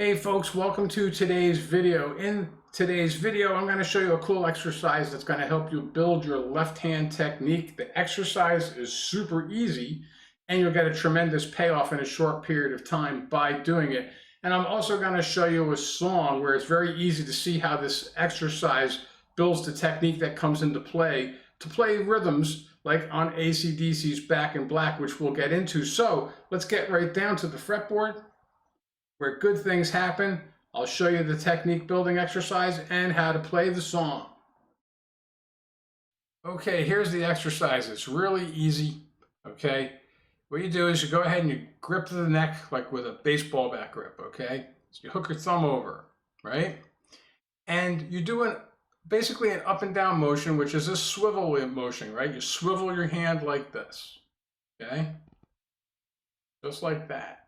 Hey folks, welcome to today's video. In today's video, I'm going to show you a cool exercise that's going to help you build your left hand technique. The exercise is super easy and you'll get a tremendous payoff in a short period of time by doing it. And I'm also going to show you a song where it's very easy to see how this exercise builds the technique that comes into play to play rhythms like on AC/DC's Back in Black, which we'll get into. So let's get right down to the fretboard. Where good things happen. I'll show you the technique building exercise and how to play the song. Okay, here's the exercise. It's really easy, okay? What you do is you go ahead and you grip the neck like with a baseball bat grip, okay? So you hook your thumb over, right? And you do basically an up and down motion, which is a swivel motion, right? You swivel your hand like this, okay? Just like that.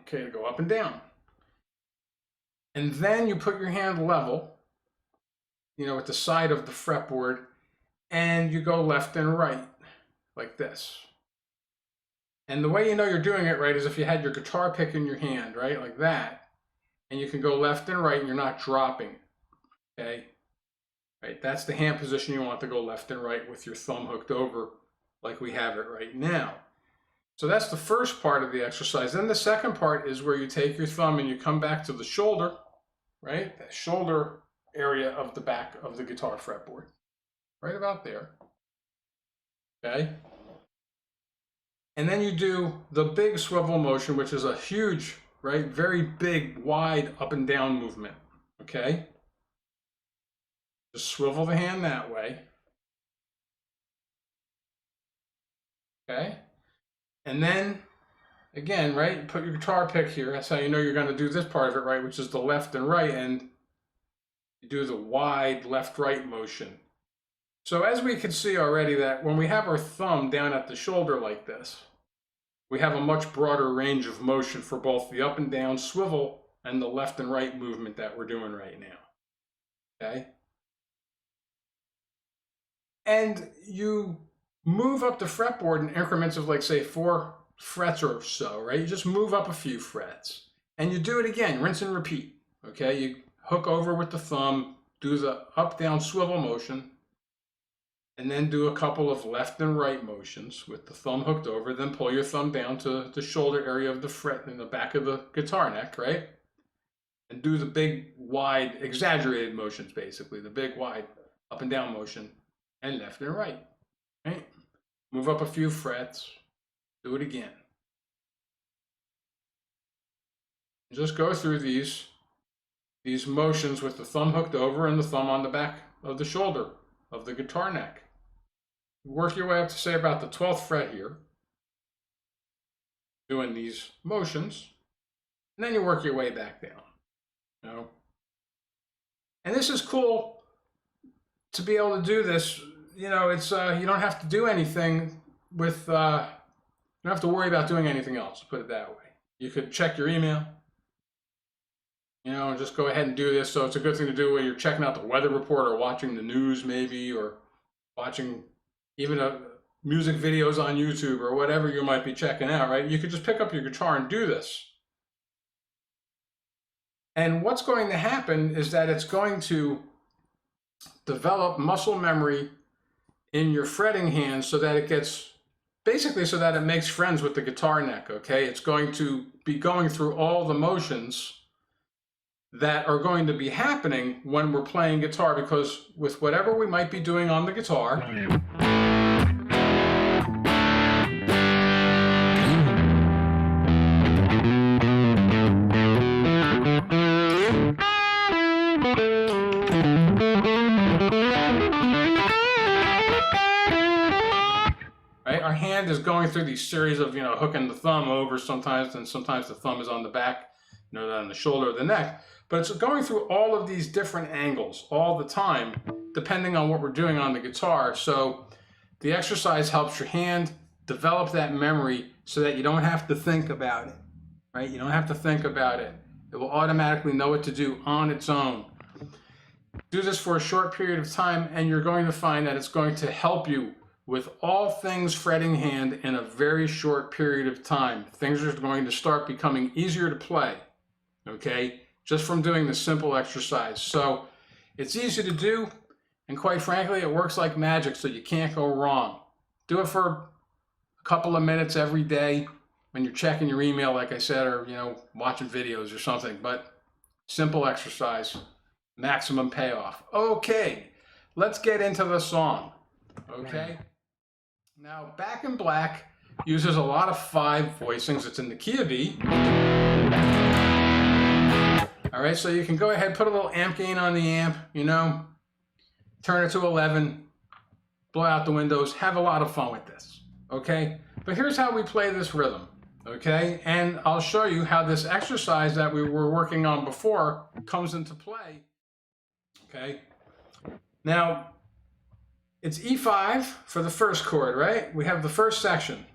Okay, to go up and down. And then you put your hand level, at the side of the fretboard, and you go left and right, like this. And the way you know you're doing it right is if you had your guitar pick in your hand, right, like that, and you can go left and right and you're not dropping, okay? Right, that's the hand position you want to go left and right with your thumb hooked over like we have it right now. So that's the first part of the exercise. Then the second part is where you take your thumb and you come back to the shoulder, right? The shoulder area of the back of the guitar fretboard, right about there, okay? And then you do the big swivel motion, which is a huge, right? Very big, wide up and down movement, okay? Just swivel the hand that way, okay? And then, again, right, you put your guitar pick here. That's how you know you're going to do this part of it, right, which is the left and right, and you do the wide left-right motion. So as we can see already that when we have our thumb down at the shoulder like this, we have a much broader range of motion for both the up and down swivel and the left and right movement that we're doing right now, okay? And you move up the fretboard in increments of, like, say, 4 frets or so, right? You just move up a few frets. And you do it again, rinse and repeat, okay? You hook over with the thumb, do the up-down swivel motion, and then do a couple of left and right motions with the thumb hooked over, then pull your thumb down to the shoulder area of the fret in the back of the guitar neck, right? And do the big, wide, exaggerated motions, basically, the big, wide up and down motion, and left and right, right? Move up a few frets, do it again. Just go through these motions with the thumb hooked over and the thumb on the back of the shoulder of the guitar neck. Work your way up to, say, about the 12th fret here, doing these motions, and then you work your way back down. And this is cool to be able to do this. It's you don't have to do anything with, you don't have to worry about doing anything else, put it that way. You could check your email, and just go ahead and do this. So it's a good thing to do when you're checking out the weather report or watching the news maybe, or watching even music videos on YouTube or whatever you might be checking out, right? You could just pick up your guitar and do this. And what's going to happen is that it's going to develop muscle memory in your fretting hand so that it gets, basically so that it makes friends with the guitar neck, okay? It's going to be going through all the motions that are going to be happening when we're playing guitar, because with whatever we might be doing on the guitar, our hand is going through these series of, hooking the thumb over sometimes, and sometimes the thumb is on the back, on the shoulder or the neck. But it's going through all of these different angles all the time, depending on what we're doing on the guitar. So the exercise helps your hand develop that memory so that you don't have to think about it, right? You don't have to think about it. It will automatically know what to do on its own. Do this for a short period of time, and you're going to find that it's going to help you with all things fretting hand in a very short period of time. Things are going to start becoming easier to play. okay? Just from doing the simple exercise. So it's easy to do, and quite frankly, it works like magic, so you can't go wrong. Do it for a couple of minutes every day when you're checking your email, like I said, or watching videos or something. But simple exercise, maximum payoff. Okay, let's get into the song. Okay. Now, Back in Black uses a lot of 5 voicings. It's in the key of E. All right, so you can go ahead, put a little amp gain on the amp, turn it to 11, blow out the windows, have a lot of fun with this, okay? But here's how we play this rhythm, okay? And I'll show you how this exercise that we were working on before comes into play, okay? Now, it's E5 for the first chord, right? We have the first section.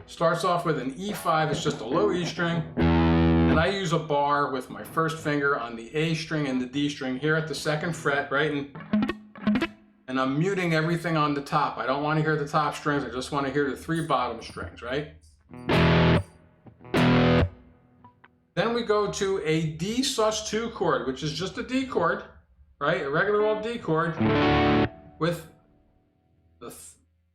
Starts off with an E5, it's just a low E string. And I use a bar with my first finger on the A string and the D string here at the 2nd fret, right? And I'm muting everything on the top. I don't want to hear the top strings, I just want to hear the 3 bottom strings, right? Then we go to a D sus2 chord, which is just a D chord, right? A regular old D chord with the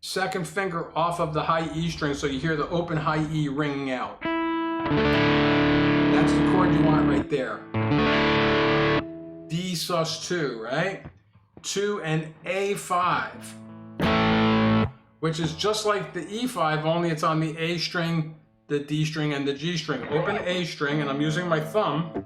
2nd finger off of the high E string, so you hear the open high E ringing out. That's the chord you want right there. D sus2, right? To an A5, which is just like the E5, only it's on the A string, the D string, and the G string. Open A string, and I'm using my thumb,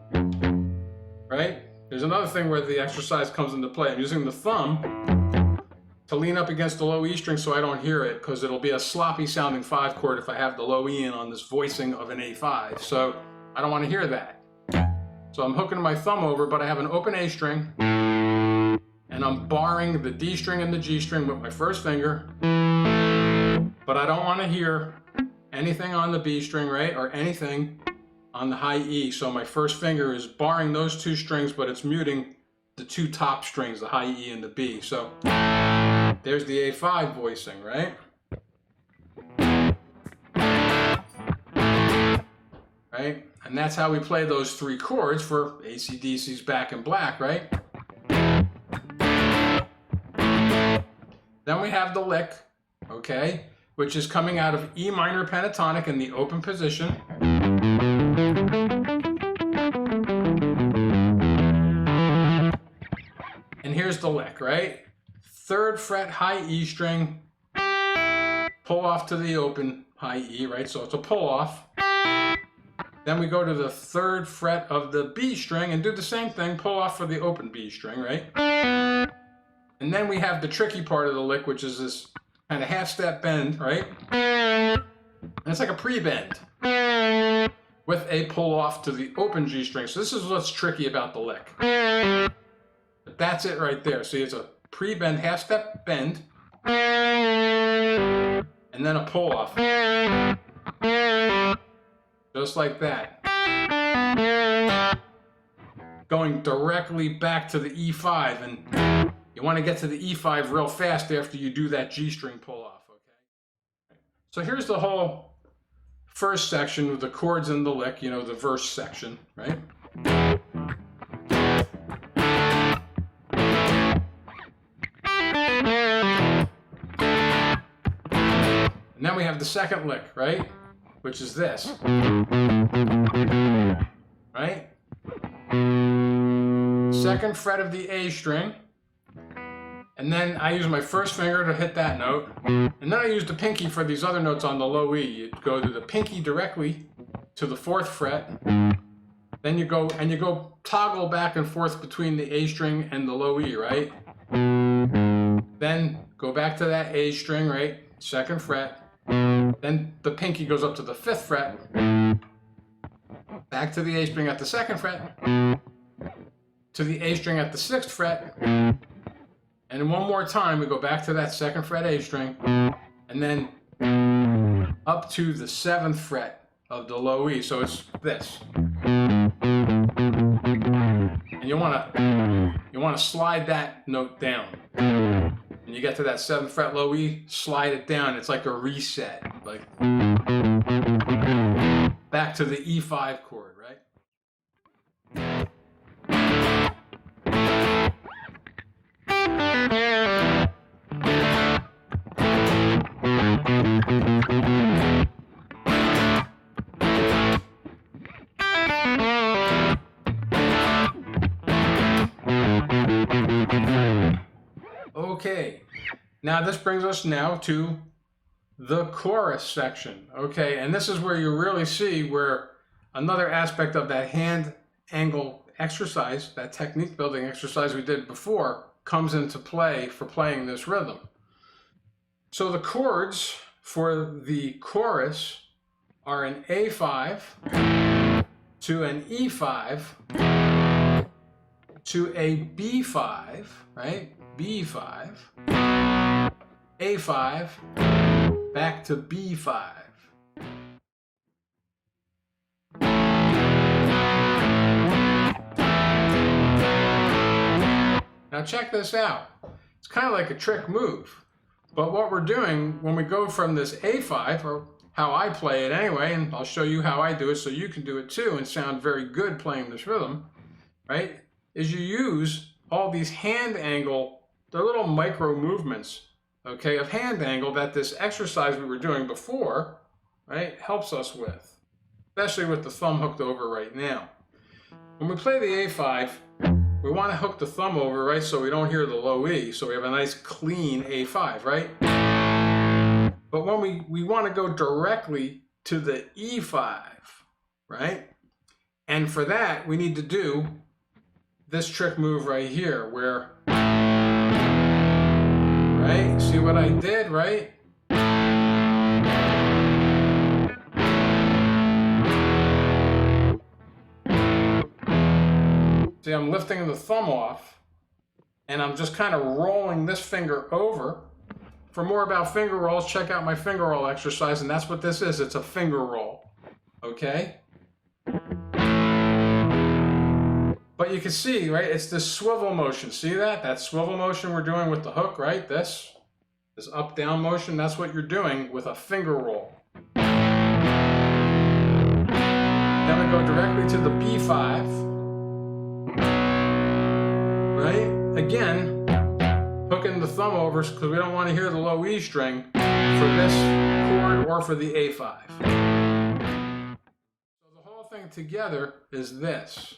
right? There's another thing where the exercise comes into play. I'm using the thumb to lean up against the low E string so I don't hear it, because it'll be a sloppy sounding 5 chord if I have the low E in on this voicing of an A5. So I don't want to hear that. So I'm hooking my thumb over, but I have an open A string, and I'm barring the D string and the G string with my first finger, but I don't want to hear anything on the B string, right, or anything on the high E. So my first finger is barring those 2 strings, but it's muting the 2 top strings, the high E and the B. So there's the A5 voicing, right? Right? And that's how we play those 3 chords for AC/DC's Back in Black, right? Then we have the lick, okay, which is coming out of E minor pentatonic in the open position. And here's the lick, right? 3rd fret high E string, pull off to the open high E, right? So it's a pull off. Then we go to the 3rd fret of the B string and do the same thing, pull off for the open B string, right? And then we have the tricky part of the lick, which is this kind of half-step bend, right? And it's like a pre-bend with a pull-off to the open G string. So this is what's tricky about the lick. But that's it right there. See, it's a pre-bend, half-step bend, and then a pull-off. Just like that. Going directly back to the E5, and you want to get to the E5 real fast after you do that G string pull off, okay? So here's the whole first section with the chords and the lick, the verse section, right? And then we have the second lick, right? Which is this, right? 2nd fret of the A string, and then I use my first finger to hit that note, and then I use the pinky for these other notes on the low E. You go to the pinky directly to the 4th fret, then you go toggle back and forth between the A string and the low E, right? Then go back to that A string, right? 2nd fret. Then the pinky goes up to the 5th fret, back to the A string at the 2nd fret, to the A string at the 6th fret, and one more time we go back to that 2nd fret A string, and then up to the 7th fret of the low E. So it's this. And you want to slide that note down. When you get to that 7th fret low E, slide it down. It's like a reset, like back to the E5 chord, right? Okay, now this brings us now to the chorus section. Okay, and this is where you really see where another aspect of that hand angle exercise, that technique building exercise we did before, comes into play for playing this rhythm. So the chords for the chorus are an A5 to an E5 to a B5, right? B5, A5, back to B5. Now check this out. It's kind of like a trick move. But what we're doing when we go from this A5, or how I play it anyway, and I'll show you how I do it so you can do it too and sound very good playing this rhythm, right? Is you use all these hand angle, they're little micro movements, okay, of hand angle that this exercise we were doing before, right, helps us with, especially with the thumb hooked over right now. When we play the A5, we want to hook the thumb over, right, so we don't hear the low E, so we have a nice clean A5, right? But when we want to go directly to the E5, right? And for that, we need to do this trick move right here, where, right? See what I did, right? See, I'm lifting the thumb off, and I'm just kind of rolling this finger over. For more about finger rolls, check out my finger roll exercise, and that's what this is. It's a finger roll, okay? But you can see, right, it's this swivel motion. See that? That swivel motion we're doing with the hook, right? This up-down motion, that's what you're doing with a finger roll. Then we go directly to the B5. Right? Again, hooking the thumb over because we don't want to hear the low E string for this chord or for the A5. So the whole thing together is this.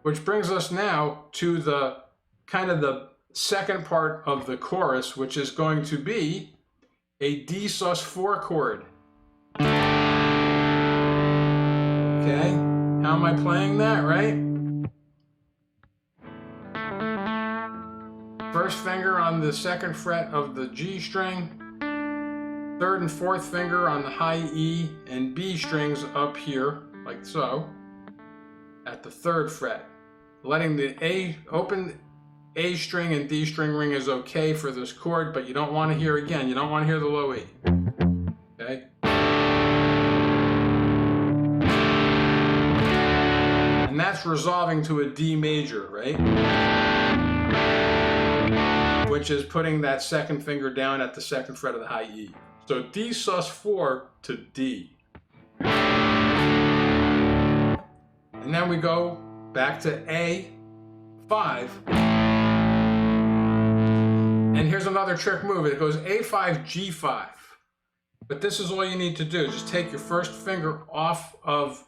Which brings us now to the kind of the second part of the chorus, which is going to be a D sus4 chord. Okay, how am I playing that, right? First finger on the second fret of the G string, third and fourth finger on the high E and B strings up here, like so, at the third fret. Letting the open A string and D string ring is okay for this chord, but you don't want to hear, again, you don't want to hear the low E. Okay? And that's resolving to a D major, right? Which is putting that second finger down at the second fret of the high E. So D sus4 to D. And then we go back to A5. And here's another trick move. It goes A5, G5. But this is all you need to do. Just take your first finger off of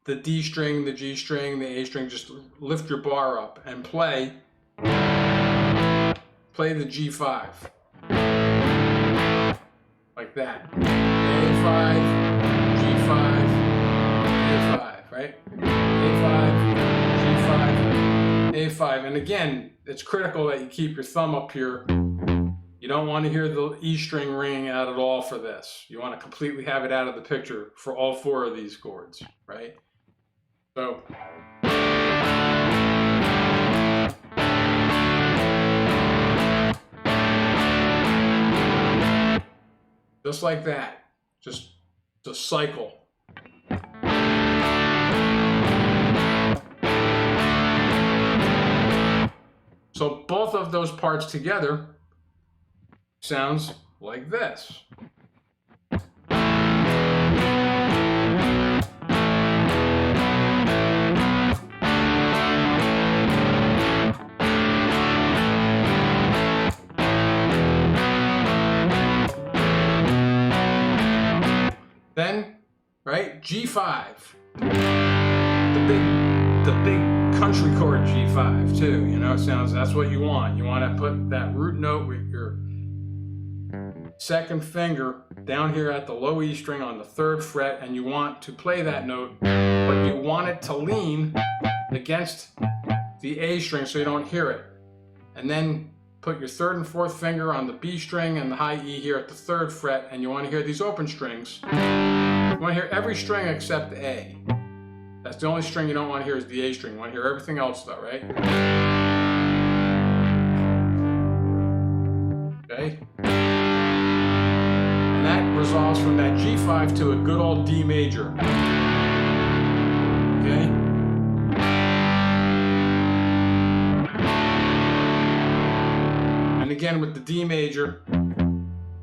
the D string, the G string, the A string. Just lift your bar up and play the G5. Like that. A5, G5, A5, right? A5, G5, A5. And again, it's critical that you keep your thumb up here. You don't want to hear the E string ringing out at all for this. You want to completely have it out of the picture for all four of these chords, right? So. Just like that. Just a cycle. So both of those parts together sounds like this. Then, right, G5, the big country chord G5 too. You know, it sounds, that's what you want. You want to put that root note with your second finger down here at the low E string on the 3rd fret, and you want to play that note, but you want it to lean against the A string so you don't hear it. And then put your 3rd and 4th finger on the B string and the high E here at the 3rd fret, and you want to hear these open strings. You want to hear every string except A. That's the only string you don't want to hear is the A string. You want to hear everything else though, right? Okay? And that resolves from that G5 to a good old D major. Okay? And again with the D major,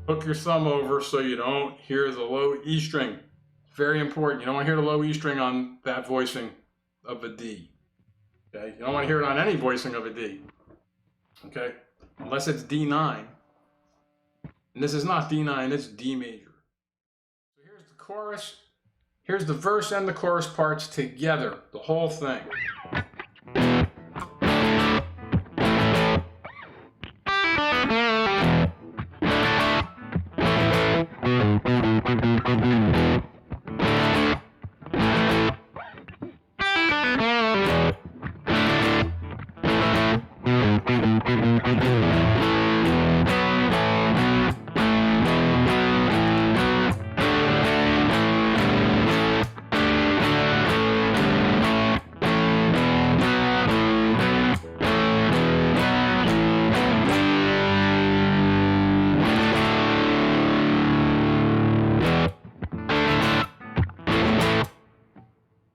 hook your thumb over so you don't hear the low E string. Very important. You don't want to hear the low E string on that voicing of a D. Okay? You don't want to hear it on any voicing of a D. Okay? Unless it's D9. And this is not D9, it's D major. So here's the chorus. Here's the verse and the chorus parts together, the whole thing.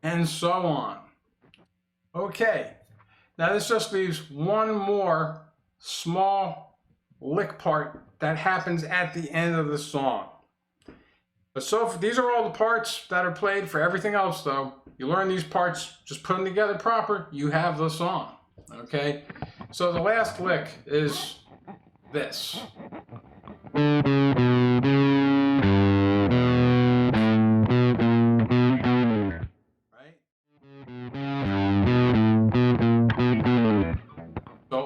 And so on. Okay, now this just leaves one more small lick part that happens at the end of the song. But so these are all the parts that are played. For everything else though, you learn these parts, just put them together proper, you have the song. Okay, so the last lick is this.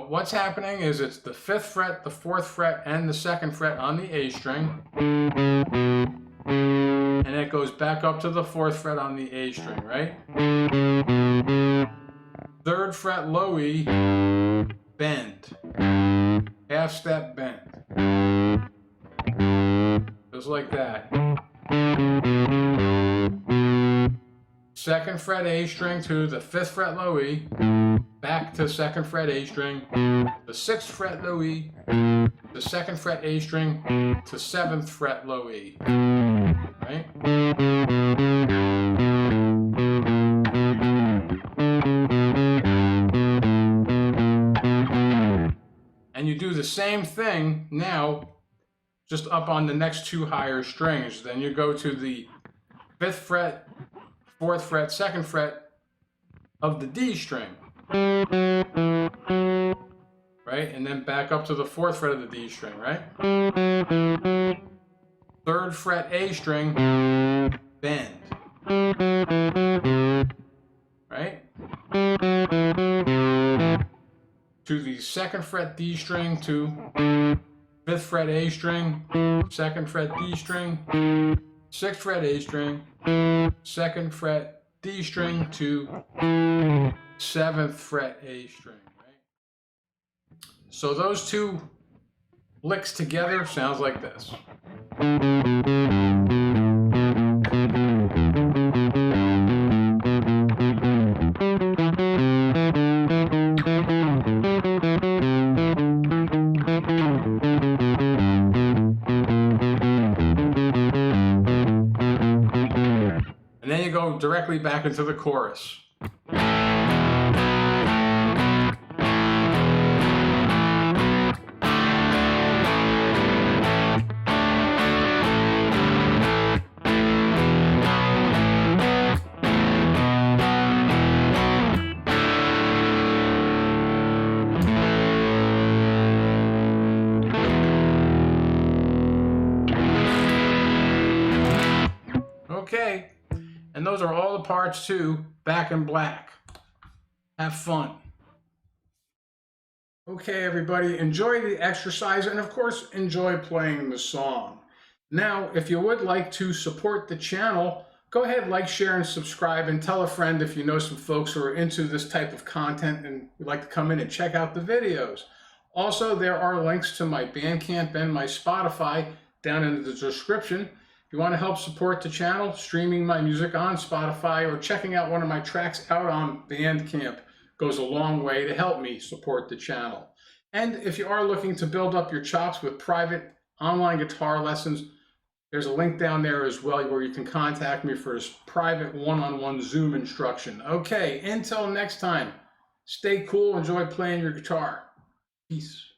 What's happening is it's the 5th fret, the 4th fret, and the 2nd fret on the A string. And it goes back up to the 4th fret on the A string, right? 3rd fret low E, bend. Half step bend. Just like that. 2nd fret A string to the 5th fret low E, back to 2nd fret A string, the 6th fret low E, the 2nd fret A string to 7th fret low E, right? And you do the same thing now, just up on the next 2 higher strings. Then you go to the 5th fret, 4th fret, 2nd fret of the D string, right? And then back up to the 4th fret of the D string, right? 3rd fret A string, bend, right? To the 2nd fret D string to 5th fret A string, 2nd fret D string, 6th fret A string, 2nd fret D string to 7th fret A string, right? So those 2 licks together sounds like this. And then you go directly back into the chorus. And those are all the parts too, back in black. Have fun. Okay, everybody, enjoy the exercise and of course, enjoy playing the song. Now, if you would like to support the channel, go ahead, like, share, and subscribe, and tell a friend if you know some folks who are into this type of content and would like to come in and check out the videos. Also, there are links to my Bandcamp and my Spotify down in the description. If you want to help support the channel, streaming my music on Spotify or checking out one of my tracks out on Bandcamp goes a long way to help me support the channel. And if you are looking to build up your chops with private online guitar lessons, there's a link down there as well where you can contact me for this private one-on-one Zoom instruction. Okay, until next time, stay cool, enjoy playing your guitar. Peace.